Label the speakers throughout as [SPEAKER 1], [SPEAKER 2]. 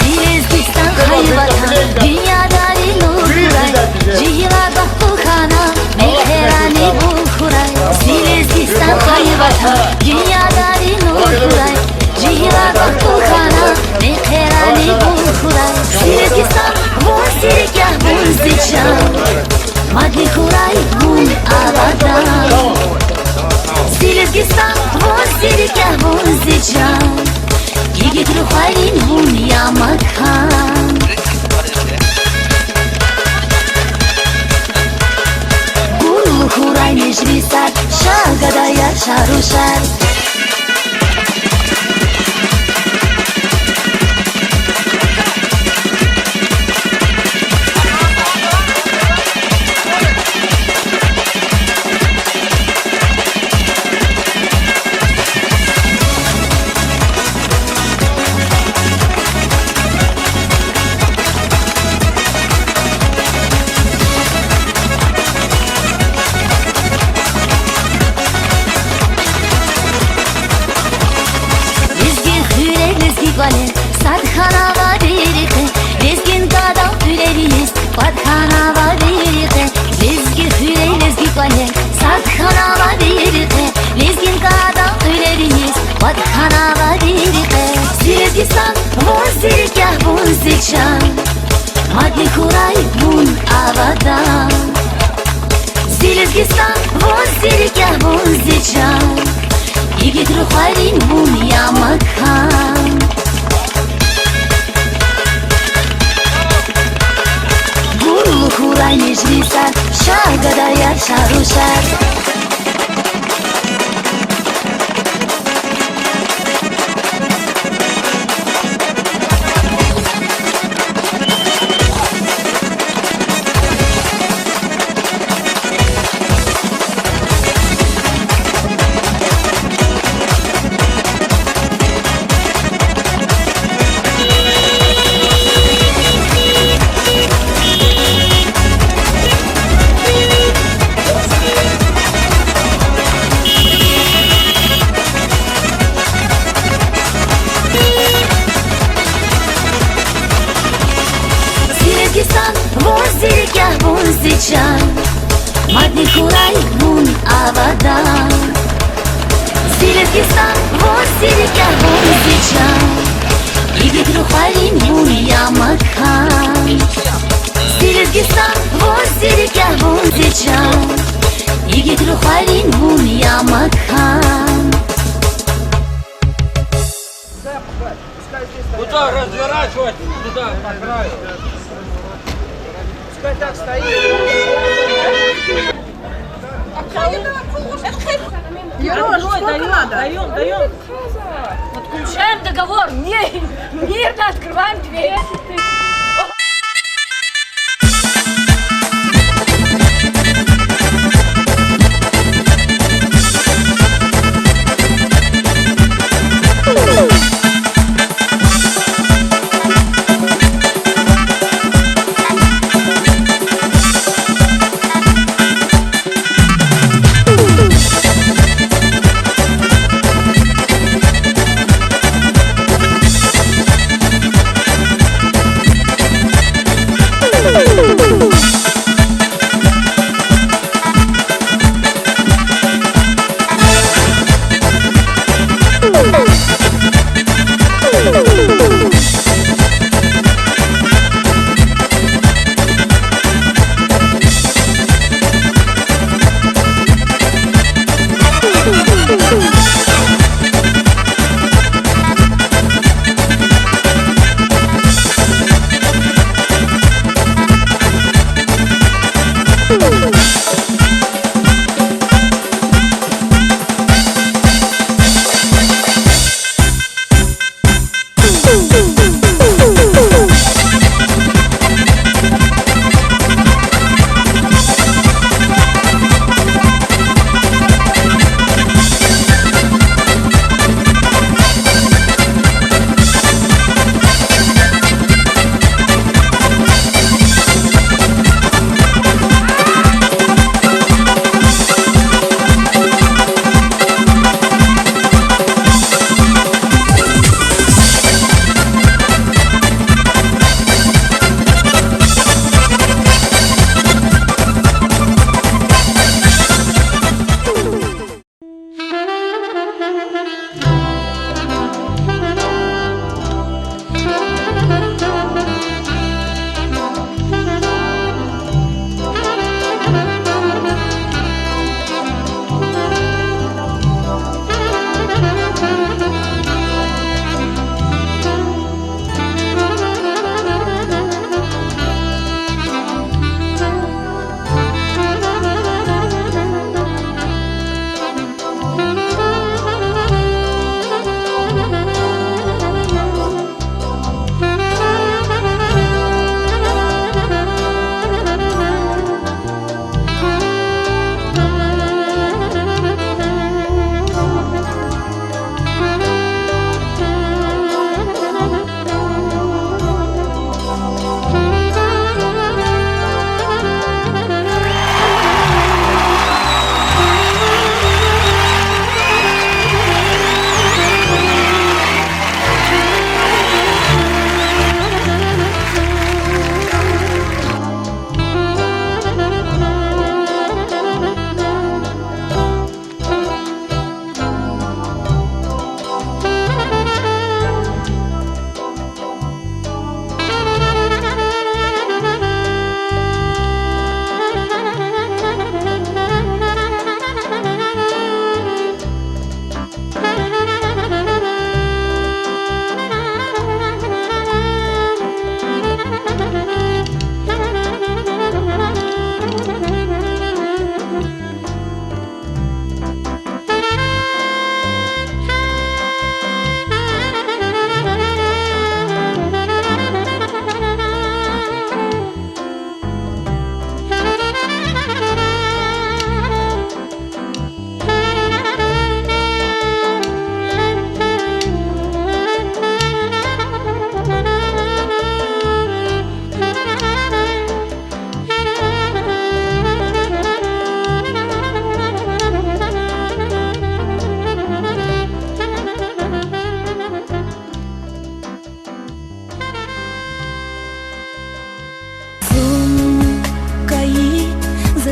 [SPEAKER 1] Silezgistan hayvatan, dünyadari nuray, cihila bahtukhana, meherani bukhuray. Silezgistan hayvatan, dünyadari nuray, cihila bahtukhana, meherani bukhuray. Silezgistan vosirikah bunzican, madli khuray bun abadan. Silezgistan vosirikah bunzican, yigit ruharin bun yamakan. Gulu khuray nejvisar, shagadaya sharushar. Sadhana vadirike, lezgin kadam hüleriyiz. Sadhana vadirike, lezgi hüle lezgi kale. Sadhana vadirike, lezgin kadam hüleriyiz. Sadhana vadirike, Silezgistan vosirikah bunzican, madli khuray bun avadan. Silezgistan vosirikah bunzican, yigit ruharin bun yamakan. Khuray nejvisar, shagadaya sharushar. Silezgistan vosirikah bunzican, madli khuray bun avadan. Silezgistan vosirikah bunzican, yigit ruharin bun yamakan. Silezgistan vosirikah bunzican, yigit ruharin bun yamakan.
[SPEAKER 2] Куда разворачивать? Туда, по краю. Пускай так стоит.
[SPEAKER 3] Ерош, сколько надо?
[SPEAKER 4] Даем. Подключаем договор. Мирно открываем дверь.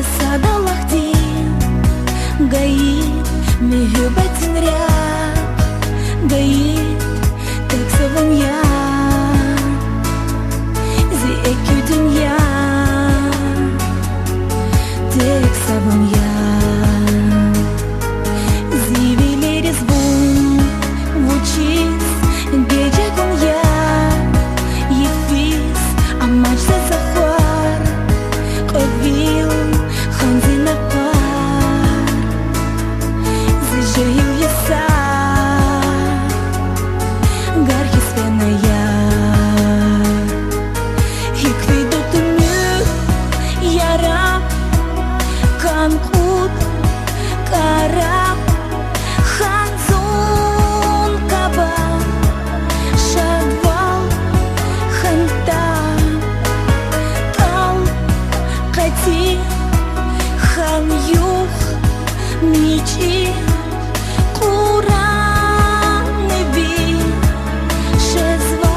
[SPEAKER 1] Sadalahdin Gayet mühibbetin riyad Gayet tek savun ya Zi ekü dünya Tek savun ya Zivileri zvon Vučic Gece kun ya Yefis Amaç da zahvar Qavil Khanzin apar Zajayil yasa Garhi svena ya Hikvidu tumyuk Yarab Kankut Karab Khanzun Kabab Shadval Khantam Kal Qati Khan Yuh Michi Quran Nabi Shazva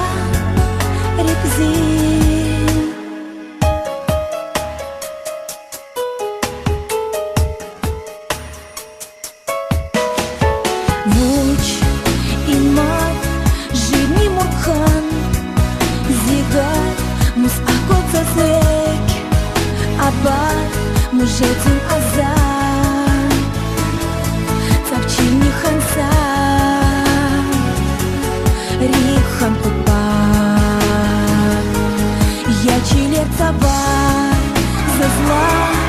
[SPEAKER 1] Rikzin Vuč Imad Živni Murkhan Zigar Mus Akot Zazek Abad Mujetin Azar Цапчини Ханса Рихан Купа Я Чилер Цабар Зазла